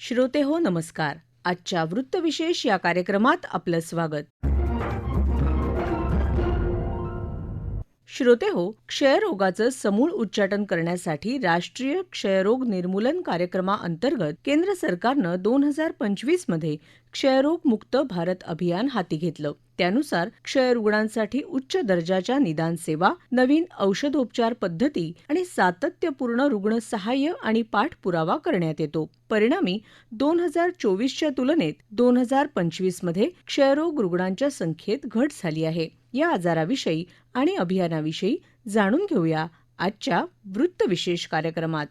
श्रोते हो नमस्कार. आजच्या वृत्तविशेष या कार्यक्रमात आपलं स्वागत. श्रोते हो, क्षयरोगाचं समूळ उच्चाटन करण्यासाठी राष्ट्रीय क्षयरोग निर्मूलन कार्यक्रमाअंतर्गत केंद्र सरकारनं 2025 मध्ये क्षयरोग मुक्त भारत अभियान हाती घेतलं. त्यानुसार क्षयरुग्णांसाठी उच्च दर्जाच्या निदान सेवा, नवीन औषधोपचार पद्धती आणि सातत्यपूर्ण रुग्ण सहाय्य आणि पाठपुरावा करण्यात येतो. परिणामी 2024च्या तुलनेत 2025 मध्ये क्षयरोग रुग्णांच्या संख्येत घट झाली आहे. या आजाराविषयी आणि अभियानाविषयी जाणून घेऊया आजच्या वृत्तविशेष कार्यक्रमात.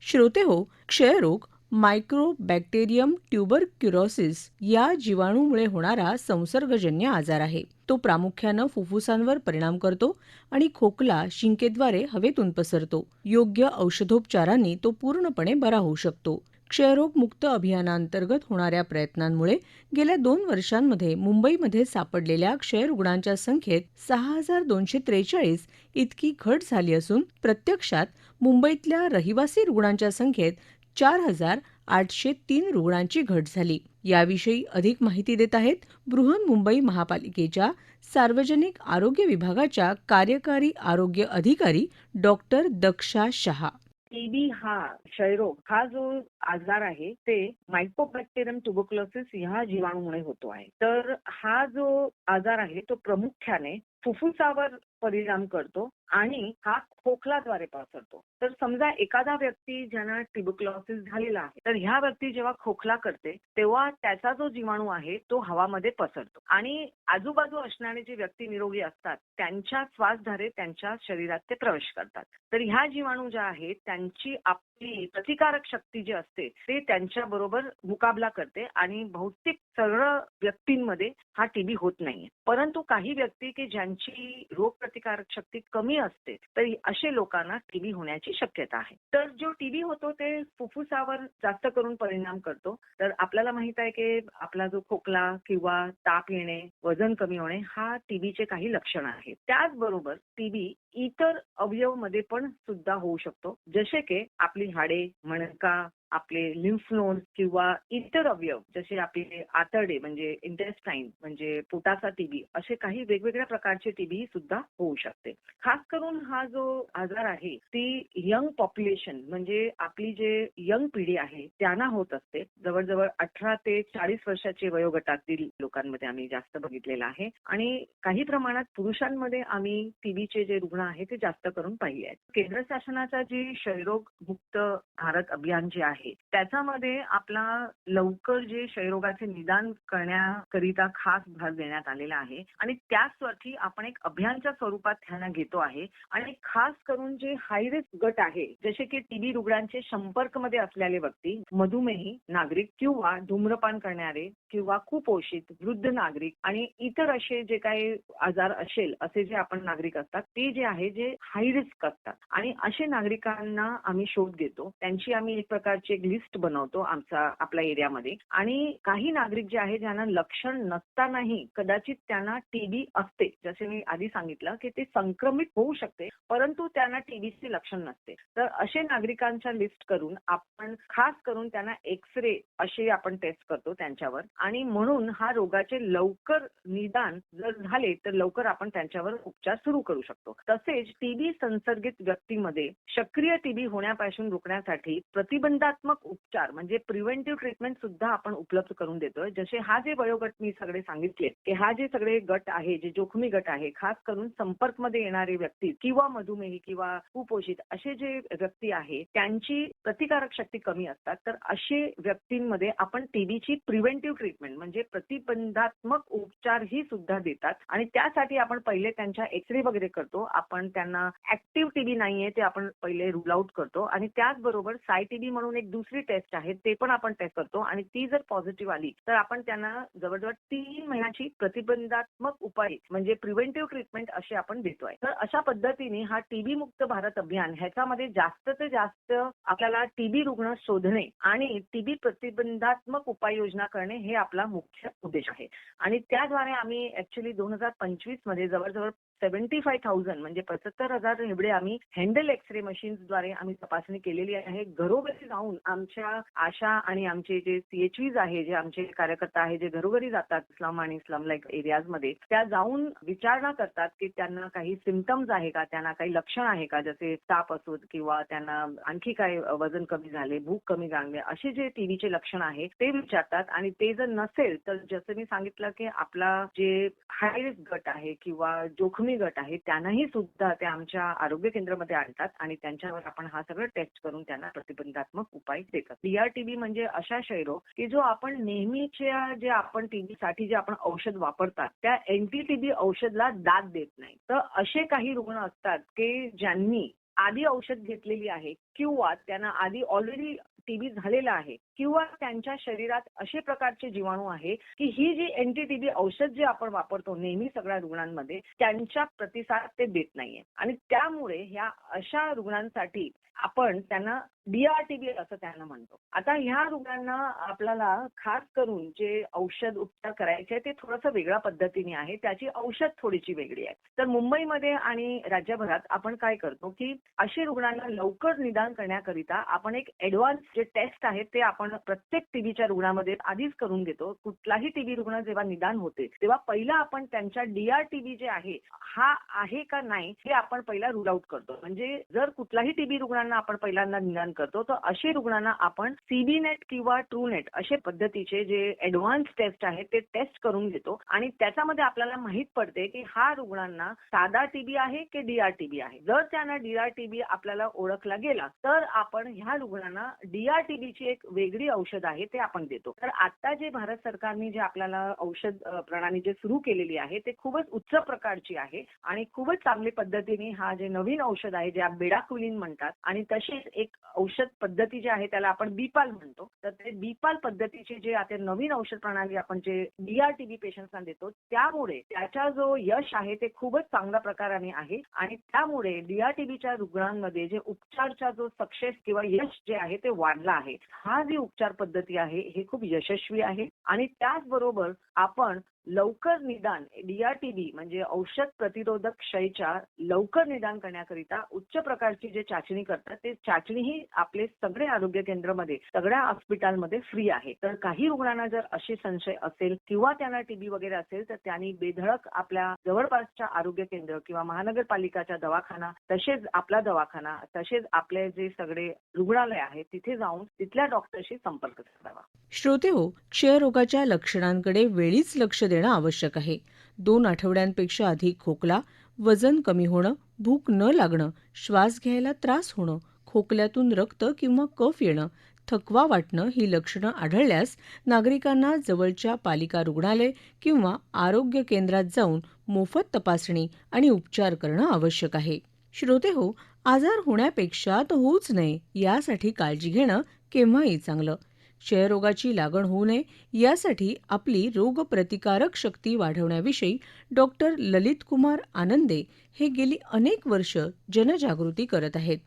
श्रोते हो, क्षयरोग मायक्रोबॅक्टेरियम ट्युबरक्युलोसिस या जीवाणूमुळे होणारा संसर्गजन्य आजार आहे. तो प्रामुख्यानं फुफ्फुसांवर परिणाम करतो आणि खोकला, शिंकेद्वारे हवेतून पसरतो. योग्य औषधोपचारांनी तो पूर्णपणे बरा होऊ शकतो. क्षयरोग मुक्त अभियानांतर्गत होणाऱ्या प्रयत्नांमुळे गेल्या 2 वर्षांमध्ये मुंबईमध्ये सापडलेल्या क्षयरुग्णांच्या संख्येत 6,243 इतकी घट झाली असून प्रत्यक्षात मुंबईतल्या रहिवासी रुग्णांच्या संख्येत 4,803 रुग्णांची घट झाली. याविषयी अधिक माहिती देत आहेत बृहन्मुंबई महापालिकेच्या सार्वजनिक आरोग्य विभागाच्या कार्यकारी आरोग्य अधिकारी डॉक्टर दक्षा शहा. टीबी हा क्षयरोग हा जो आजार आहे ते मायक्रोबॅक्टेरियम ट्युबरक्युलोसिस ह्या जीवाणूमुळे होतो आहे. तर हा जो आजार आहे तो प्रामुख्याने फुफ्फुसावर परिणाम करतो आणि हा खोकलाद्वारे पसरतो. तर समजा एखादा व्यक्ती ज्यांना ट्युबरक्युलोसिस झालेला आहे तर ह्या व्यक्ती जेव्हा खोकला करते तेव्हा त्याचा जो जीवाणू आहे तो हवामध्ये पसरतो आणि आजूबाजू असणारे जे व्यक्ती निरोगी असतात त्यांच्या श्वासद्वारे त्यांच्या शरीरात ते प्रवेश करतात. तर ह्या जीवाणू ज्या आहेत त्यांची आपली प्रतिकारक शक्ती जी असते ते त्यांच्या बरोबर मुकाबला करते आणि बहुतेक सगळं व्यक्तींमध्ये हा टीबी होत नाहीये. परंतु काही व्यक्ती की ज्यांची रोगप्रतिकारक शक्ती कमी असते तर असे लोकांना टीबी होण्याची शक्यता आहे. तर जो टीबी होतो ते फुफ्फुसावर जास्त करून परिणाम करतो. तर आपल्याला माहित आहे की आपला जो खोकला किंवा ताप येणे, वजन कमी होणे हा टीबीचे काही लक्षणं आहेत. त्याचबरोबर टीबी इतर अवयवमध्ये पण सुद्धा होऊ शकतो, जसे की आपली हाडे, मणका, आपले लिम्फ नोड किंवा इतर अवयव जसे आपले आतडे म्हणजे इंटेस्टाईन म्हणजे पोटाचा टीबी असे काही वेगवेगळ्या प्रकारचे टीबी सुद्धा होऊ शकते. खास करून हा जो आजार आहे ती यंग पॉप्युलेशन म्हणजे आपली जे यंग पिढी आहे त्यांना होत असते. जवळजवळ 18 ते 40 वर्षाचे वयोगटातील लोकांमध्ये आम्ही जास्त बघितलेलं आहे आणि काही प्रमाणात पुरुषांमध्ये आम्ही टीबीचे जे रुग्ण आहेत ते जास्त करून पाहिले आहेत. केंद्र शासनाचा जे क्षयरोग मुक्त भारत अभियान जे आहे त्याच्यामध्ये आपला लवकर जे क्षयरोगाचे निदान करण्याकरिता खास भर देण्यात आलेला आहे आणि त्यासाठी आपण एक अभियानच्या स्वरूपात ध्यान घेतो आहे आणि खास करून जे हाय रिस्क गट आहे जसे की टीबी रुग्णांचे संपर्कमध्ये असलेले व्यक्ती, मधुमेही नागरिक किंवा धूम्रपान करणारे किंवा कुपोषित, वृद्ध नागरिक आणि इतर असे जे काही आजार असेल असे जे आपण नागरिक असतात ते जे आहे जे हाय रिस्क असतात आणि असे नागरिकांना आम्ही शोध घेतो. त्यांची आम्ही एक प्रकारची एक लिस्ट बनवतो आपल्या एरियामध्ये आणि काही नागरिक जे आहे ज्यांना लक्षण नसतानाही कदाचित त्यांना टीबी असते, जसे मी आधी सांगितलं की ते संक्रमित होऊ शकते परंतु त्यांना टीबीचे लक्षण नसते. तर असे नागरिकांच्या लिस्ट करून आपण खास करून त्यांना एक्स-रे असे आपण टेस्ट करतो त्यांच्यावर आणि म्हणून हा रोगाचे लवकर निदान जर झाले तर लवकर आपण त्यांच्यावर उपचार सुरू करू शकतो. तसेच टीबी संसर्गित व्यक्तीमध्ये सक्रिय टीबी होण्यापासून रोखण्यासाठी प्रतिबंधात्मक उपचार म्हणजे प्रिव्हेंटिव्ह ट्रीटमेंट सुद्धा आपण उपलब्ध करून देतोय. जसे हा जे वयोगट मी सगळे सांगितले की हा जे सगळे गट आहे जे जोखमी गट आहे खास करून संपर्कमध्ये येणारे व्यक्ती किंवा मधुमेही किंवा कुपोषित असे जे व्यक्ती आहे त्यांची प्रतिकारक शक्ती कमी असतात तर असे व्यक्तींमध्ये आपण टीबीची प्रिव्हेंटिव्ह ट्रीटमेंट म्हणजे प्रतिबंधात्मक उपचार ही सुद्धा देतात आणि त्यासाठी आपण पहिले त्यांच्या एक्स-रे वगैरे करतो. आपण त्यांना ऍक्टिव्ह टीबी नाहीये ते आपण पहिले रूल आउट करतो आणि त्याचबरोबर सायटीबी म्हणून एक दुसरी टेस्ट आहे ते पण आपण टेस्ट करतो आणि ती जर पॉझिटिव्ह आली तर आपण त्यांना जवळजवळ 3 महिन्याची प्रतिबंधात्मक उपाय म्हणजे प्रिव्हेंटिव्ह ट्रीटमेंट असे आपण देतोय. तर अशा पद्धतीने हा टीबी मुक्त भारत अभियान ह्याच्यामध्ये जास्त ते जास्त आपल्याला टीबी रुग्ण शोधणे आणि टीबी प्रतिबंधात्मक उपाययोजना करणे हे आपला मुख्य उद्देश आहे आणि त्याद्वारे आम्ही ऍक्च्युअली 2025 मध्ये जवळजवळ 75,000 म्हणजे 75,000 एवढे आम्ही हँडल एक्सरे मशीन्सद्वारे आम्ही तपासणी केलेली आहे. घरोघरी जाऊन आमच्या आशा आणि आमचे जे CHVs आहे, जे आमचे कार्यकर्ता आहे, जे घरोघरी जातात स्लम आणि स्लम लाईक एरियाजमध्ये, त्या जाऊन विचारणा करतात की त्यांना काही सिम्पटम्स आहे का, त्यांना काही लक्षण आहे का, जसे ताप असोत किंवा त्यांना आणखी काय वजन कमी झाले, भूक कमी लागणे, असे जे टीबीचे लक्षण आहे ते विचारतात. आणि ते जर नसेल तर जसं मी सांगितलं की आपला जे हाय रिस्क गट आहे किंवा जोखमी गट आहे त्यांनाही सुद्धा ते आमच्या आरोग्य केंद्रामध्ये आणतात आणि त्यांच्यावर आपण हा सगळं टेस्ट करून त्यांना प्रतिबंधात्मक उपाय देतात. DRTB म्हणजे अशा क्षयरोग की जो आपण नेहमीच्या जे आपण टीबीसाठी जे आपण औषध वापरतात त्या एंटी-टीबी औषधला दाद देत नाही. तर असे काही रुग्ण असतात की ज्यांनी आधी औषध घेतलेली आहे किंवा त्यांना आधी ऑलरेडी टीबी झालेला आहे किंवा त्यांच्या शरीरात असे प्रकारचे जीवाणू आहे की ही जी एंटी-टीबी औषध जे आपण वापरतो नेहमी सगळ्या रुग्णांमध्ये त्यांच्या प्रतिसाद ते देत नाहीये. आणि त्यामुळे ह्या अशा रुग्णांसाठी आपण त्यांना DRTB असं त्यांना म्हणतो. आता ह्या रुग्णांना आपल्याला खास करून जे औषध उपचार करायचे ते थोडंसं वेगळ्या पद्धतीने आहे. त्याची औषध थोडीशी वेगळी आहे. तर मुंबईमध्ये आणि राज्यभरात आपण काय करतो की अशा रुग्णांना लवकर निदान करण्याकरिता आपण एक ॲडव्हान्स जे टेस्ट आहेत ते आपण प्रत्येक टीबीच्या रुग्णामध्ये आधीच करून घेतो. कुठलाही टीबी रुग्ण जेव्हा निदान होते तेव्हा पहिला आपण त्यांच्या DRTB जे आहे हा आहे का नाही हे आपण पहिला रूल आउट करतो. म्हणजे जर कुठलाही टीबी रुग्णांना आपण पहिल्यांदा निदान करतो तर अशा रुग्णांना आपण CBNet किंवा TrueNet अशा पद्धतीचे जे ॲडव्हान्स टेस्ट आहेत ते टेस्ट करून घेतो आणि त्याच्यामध्ये आपल्याला माहित पडते की हा रुग्णांना साधा टीबी आहे की DRTB आहे. जर त्यांना DRTB आपल्याला ओळखला गेला तर आपण ह्या रुग्णांना DRTBची एक वेगळी औषध आहे ते आपण देतो. तर आता जे भारत सरकारने जे आपल्याला औषध प्रणाली जे सुरू केलेली आहे ते खूपच उच्च प्रकारची आहे आणि खूपच चांगल्या पद्धतीने हा जे नवीन औषध आहे जे बेडाक्विलिन म्हणतात आणि तशीच एक औषध पद्धती जी आहे त्याला आपण बीपाल म्हणतो. तर ते बीपाल पद्धतीचे जे आता नवीन औषध प्रणाली आपण जे DRTB पेशंट्सना देतो त्यामुळे त्याचा जो यश आहे ते खूपच चांगल्या प्रकाराने आहे आणि त्यामुळे DRTBच्या रुग्णांमध्ये जे उपचारचा जो सक्सेस किंवा यश जे आहे ते वाढला आहे. हा जी उपचार पद्धती आहे हे खूप यशस्वी आहे आणि त्याचबरोबर आपण लवकर निदान DRTB म्हणजे औषध प्रतिरोधक क्षयच्या लवकर निदान करण्याकरिता उच्च प्रकारची जे चाचणी करतात ते चाचणी ही आपले सगळे आरोग्य केंद्रामध्ये सगळ्या हॉस्पिटलमध्ये फ्री आहे. तर काही रुग्णांना जर असे संशय असेल किंवा त्यांना टीबी वगैरे असेल तर त्यांनी बेधडक आपल्या जवळपासच्या आरोग्य केंद्र किंवा महानगरपालिकाच्या दवाखाना तसेच आपला दवाखाना तसेच आपले जे सगळे रुग्णालय आहे तिथे जाऊन तिथल्या डॉक्टरशी संपर्क साधावा. श्रोते हो, क्षयरोगाच्या लक्षणांकडे वेळीच लक्ष देणं आवश्यक आहे. 2 आठवड्यांपेक्षा अधिक खोकला, वजन कमी होणं, भूक न लागणं, श्वास घ्यायला त्रास होणं, खोकल्यातून रक्त किंवा कफ येणं, थकवा वाटणं ही लक्षणं आढळल्यास नागरिकांना जवळच्या पालिका रुग्णालय किंवा आरोग्य केंद्रात जाऊन मोफत तपासणी आणि उपचार करणं आवश्यक आहे. श्रोते हो, आजार होण्यापेक्षा तो होऊच नये यासाठी काळजी घेणं केव्हाही चांगलं. क्षयरोगाची लागण होऊ नये यासाठी आपली रोगप्रतिकारक शक्ती वाढवण्याविषयी डॉक्टर ललित कुमार आनंदे हे गेली अनेक वर्ष जनजागृती करत आहेत.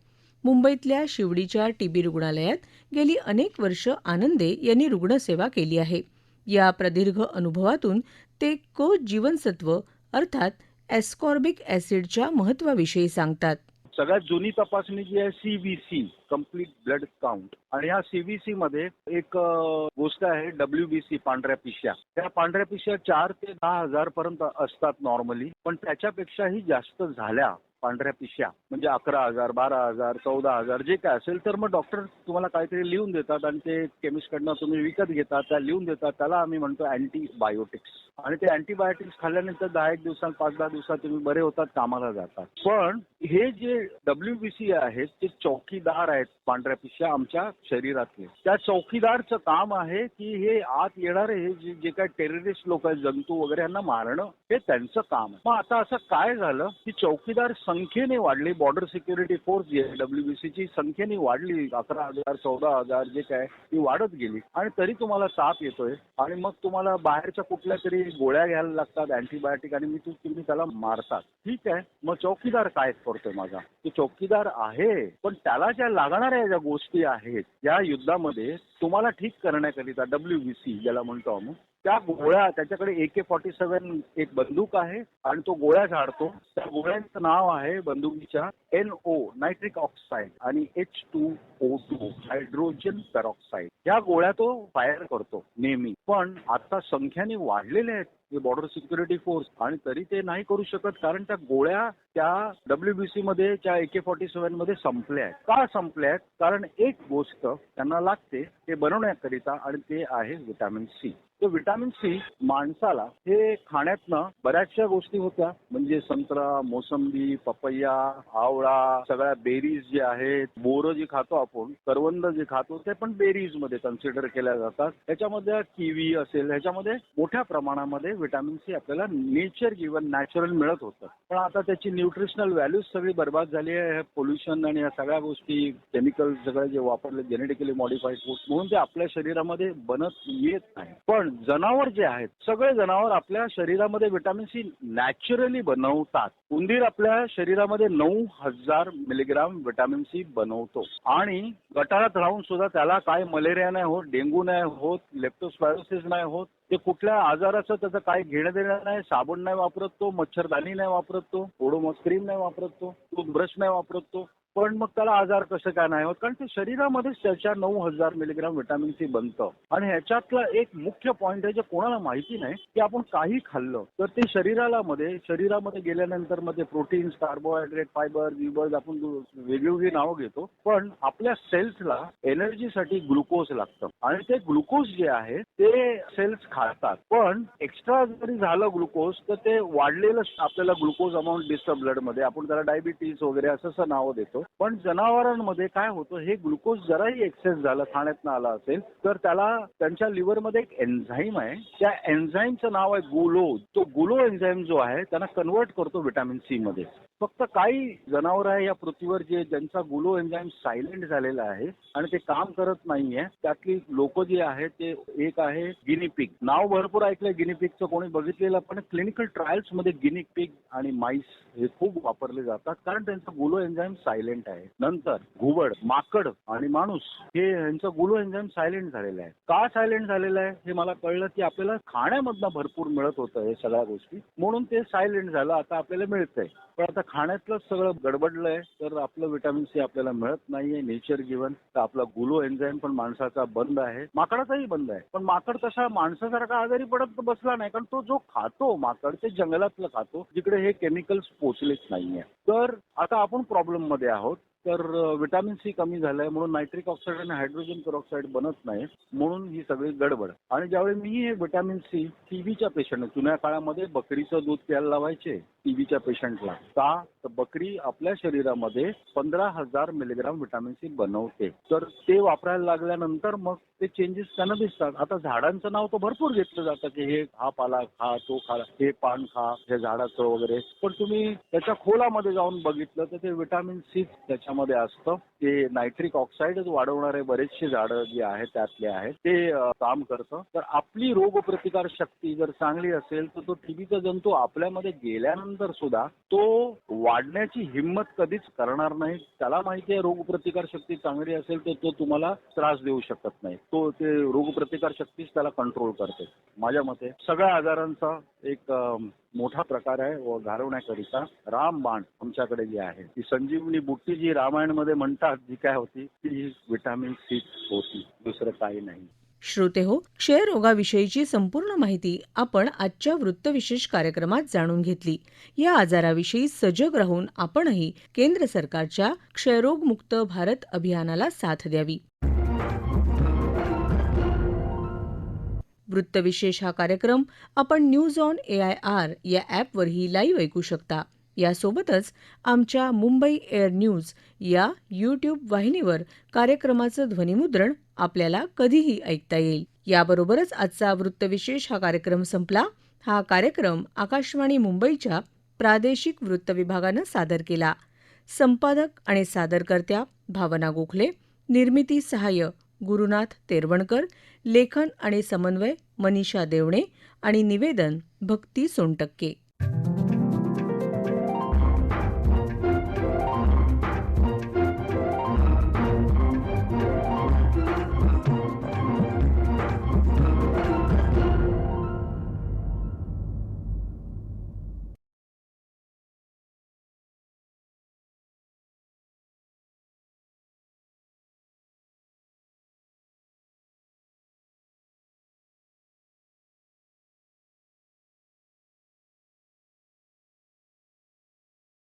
मुंबईतल्या शिवडीच्या टीबी रुग्णालयात गेली अनेक वर्ष आनंदे यांनी रुग्णसेवा केली आहे. या प्रदीर्घ अनुभवातून ते जीवनसत्व अर्थात एस्कॉर्बिक ॲसिडच्या महत्त्वाविषयी सांगतात. सगळ्यात जुनी तपासणी जी आहे CBC कम्प्लीट ब्लड काउंट आणि ह्या CBC मध्ये एक गोष्ट आहे WBC पांढऱ्या पिशव्या. त्या पांढऱ्या पिशव्या 4 ते 10,000 पर्यंत असतात नॉर्मली, पण त्याच्यापेक्षाही जास्त झाल्या पांढऱ्या पिशव्या म्हणजे 11,000, 12,000, 14,000 जे काय असेल तर मग डॉक्टर तुम्हाला काहीतरी लिहून देतात आणि ते केमिस्टकडनं तुम्ही विकत घेतात, त्या लिहून देतात. त्याला आम्ही म्हणतो अँटीबायोटिक्स आणि ते अँटीबायोटिक्स खाल्ल्यानंतर 10-1 दिवसांत 5-10 दिवसात तुम्ही बरे होतात, कामाला जातात. पण हे जे WBC आहेत ते चौकीदार आहेत पांढऱ्या पिशव्या आमच्या शरीरातले. त्या चौकीदारचं काम आहे की हे आत येणारे हे जे काही टेररिस्ट लोक आहेत, जंतू वगैरे यांना मारणं हे त्यांचं काम आहे. मग आता असं काय झालं की चौकीदार संख्येने वाढली, बॉर्डर सिक्युरिटी फोर्स जी आहे WBCची संख्येने वाढली, 11,000, 14,000 जे काय ती वाढत गेली आणि तरी तुम्हाला ताप येतोय आणि मग तुम्हाला बाहेरच्या कुठल्या तरी गोळ्या घ्यायला लागतात अँटीबायोटिक आणि तुम्ही त्याला मारतात. ठीक आहे, मग चौकीदार काय करतोय माझा? तो चौकीदार आहे, पण त्याला ज्या लागणाऱ्या ज्या गोष्टी आहेत या युद्धामध्ये तुम्हाला ठीक करण्याकरिता WBC ज्याला म्हणतो आम्ही त्या गोळ्या त्याच्याकडे AK-47 एक बंदूक आहे आणि तो गोळ्या झाडतो. त्या गोळ्यांचं नाव आहे बंदुकीच्या NO नायट्रिक ऑक्साईड आणि H2O2 हायड्रोजन पेरॉक्साईड. या गोळ्या तो फायर करतो नेहमी. पण आता संख्याने वाढलेले आहेत हे बॉर्डर सिक्युरिटी फोर्स आणि तरी ते नाही करू शकत कारण त्या गोळ्या त्या WBC मध्ये त्या AK-47 मध्ये संपल्या आहेत. का संपल्या आहेत? कारण एक गोष्ट त्यांना लागते ते बनवण्याकरिता आणि ते आहे व्हिटॅमिन सी. तर व्हिटॅमिन सी माणसाला हे खाण्यातनं बऱ्याचशा गोष्टी होत्या म्हणजे संत्रा, मोसंबी, पपैया, आवळा, सगळ्या बेरीज जे आहेत, बोरं जे खातो आपण, करवंद जे खातो ते पण बेरीज मध्ये कन्सिडर केल्या जातात. त्याच्यामध्ये किवी असेल ह्याच्यामध्ये मोठ्या प्रमाणामध्ये व्हिटॅमिन सी आपल्याला नेचर गिव्हन नॅचरल मिळत होतं. पण आता त्याची न्यूट्रिशनल व्हॅल्यूज सगळी बर्बाद झाली आहे. पोल्युशन आणि या सगळ्या गोष्टी केमिकल सगळे जे वापरले जेनेटिकली मॉडिफाईड फूड म्हणून ते आपल्या शरीरामध्ये बनत येत नाही. पण जनावर जे आहेत सगळे जनावर आपल्या शरीरामध्ये व्हिटॅमिन सी नॅचरली बनवतात. उंदीर आपल्या शरीरामध्ये 9,000 मिलीग्राम व्हिटॅमिन सी बनवतो आणि गटारात राहून सुद्धा त्याला काय मलेरिया नाही होत, डेंग्यू नाही होत, लेप्टोस्पायरोसिस नाही होत. ते कुठल्या आजाराचं त्याचं काय घेणं देणं नाही. साबण नाही वापरत तो, मच्छरदाणी नाही वापरत तो, ओडोमॉस क्रीम नाही वापरत तो, टूथब्रश नाही वापरत तो. पण मग त्याला आजार कसं काय नाही होत कारण ते शरीरामध्येच त्याच्या 9,000 मिलीग्राम व्हिटॅमिन सी बनतं. आणि ह्याच्यातला एक मुख्य पॉईंट आहे जे कोणाला माहिती नाही की आपण काही खाल्लं तर ते शरीरामध्ये गेल्यानंतर मध्ये प्रोटीन्स, कार्बोहायड्रेट, फायबर, विबर्स आपण वेगवेगळी नावं घेतो. पण आपल्या सेल्सला एनर्जीसाठी ग्लुकोज लागतं आणि ते ग्लुकोज जे आहे ते सेल्स खातात. पण एक्स्ट्रा जरी झालं ग्लुकोज तर ते वाढलेलं आपल्याला ग्लुकोज अमाऊंट दिसतं ब्लडमध्ये. आपण त्याला डायबिटीज वगैरे असं नावं देतो. पण जनावरांमध्ये काय होतं हे ग्लुकोज जराही एक्सेस झालं खाण्यातनं आला असेल तर त्याला त्यांच्या लिव्हरमध्ये एक एन्झाईम आहे. त्या एन्झाईमचं नाव आहे गुलो. तो गुलो एन्झाईम जो आहे त्यांना कन्वर्ट करतो व्हिटॅमिन सी मध्ये. फक्त काही जनावर आहे या पृथ्वीवर ज्यांचा गुलो एन्झाईम सायलेंट झालेला आहे आणि ते काम करत नाहीये. त्यातली लोक जी आहेत ते एक आहे गिनीपिग. नाव भरपूर ऐकलंय गिनीपिगचं, कोणी बघितलेलं पण क्लिनिकल ट्रायल्स मध्ये गिनीपिग आणि माईस हे खूप वापरले जातात कारण त्यांचा गुलो एन्झाईम सायलेंट आहे. नंतर घुबड, माकड आणि माणूस हे यांचं गुलो एन्झाईम सायलेंट झालेलं आहे. का सायलेंट झालेलं आहे हे मला कळलं की आपल्याला खाण्यामधनं भरपूर मिळत होतं हे सगळ्या गोष्टी म्हणून ते सायलेंट झालं. आता आपल्याला मिळतंय पण आता खाण्यातलं सगळं गडबडलंय तर आपलं व्हिटॅमिन सी आपल्याला मिळत नाहीये नेचर गिव्हन. तर आपला गुलो एन्झाईम पण माणसाचा बंद आहे, माकडाचाही बंद आहे. पण माकड तसा माणसासारखा आजारी पडत बसला नाही कारण तो जो खातो माकड ते जंगलातलं खातो जिकडे हे केमिकल्स पोचलेच नाहीये. तर आता आपण प्रॉब्लेम मध्ये आहोत. तर व्हिटॅमिन सी कमी झालंय म्हणून नायट्रिक ऑक्साईड आणि हायड्रोजन पेरॉक्साईड बनत नाही म्हणून ही सगळी गडबड. आणि ज्यावेळी मी हे व्हिटॅमिन सी टीबीच्या पेशंट, जुन्या काळामध्ये बकरीचं दूध प्यायला लावायचे टीबीच्या पेशंटला. का तर बकरी आपल्या शरीरामध्ये 15,000 मिलीग्राम व्हिटॅमिन सी बनवते. तर ते वापरायला लागल्यानंतर मग ते चेंजेस त्यांना दिसतात. आता झाडांचं नाव तर भरपूर घेतलं जातं की हे हा पाला खा, तो खा, हे पान खा, हे झाडाचं वगैरे. पण तुम्ही त्याच्या खोलामध्ये जाऊन बघितलं तर ते व्हिटॅमिन सी त्याच्यामध्ये असतं. ते नायट्रिक ऑक्साईडच वाढवणारे बरेचसे झाडं जे आहेत त्यातले आहेत ते काम करतं. तर आपली रोगप्रतिकार शक्ती जर चांगली असेल तर तो टीबीचा जंतू आपल्यामध्ये गेल्यानंतर सुद्धा तो वाढण्याची हिंमत कधीच करणार नाही. त्याला माहिती आहे रोगप्रतिकार शक्ती चांगली असेल तर तो तुम्हाला त्रास देऊ शकत नाही. तो ते रोगप्रतिकार शक्तीच त्याला कंट्रोल करते. माझ्या मते सगळ्या आजारांचा एक मोठा प्रकार आहे व घालवण्याकरिता रामबाण आमच्याकडे जी आहे ती संजीवनी बुट्टी जी रामायणमध्ये म्हणतात जी काय होती ती व्हिटॅमिन सी होती, दुसरं काही नाही. श्रोते हो, क्षयरोगाविषयीची संपूर्ण माहिती आपण आजच्या वृत्तविशेष कार्यक्रमात जाणून घेतली. या आजाराविषयी सजग राहून आपणही केंद्र सरकारच्या क्षयरोगमुक्त भारत अभियानाला साथ द्यावी. वृत्तविशेष हा कार्यक्रम आपण न्यूज ऑन AIR या ॲपवरही लाईव्ह ऐकू शकता. यासोबतच आमच्या मुंबई एअर न्यूज या YouTube वाहिनीवर कार्यक्रमाचं ध्वनिमुद्रण आपल्याला कधीही ऐकता येईल. याबरोबरच आजचा वृत्तविशेष हा कार्यक्रम संपला. हा कार्यक्रम आकाशवाणी मुंबईच्या प्रादेशिक वृत्त विभागानं सादर केला. संपादक आणि सादरकर्त्या भावना गोखले, निर्मिती सहाय्य गुरुनाथ तेरवणकर, लेखन आणि समन्वय मनीषा देवणे आणि निवेदन भक्ती सोनटक्के.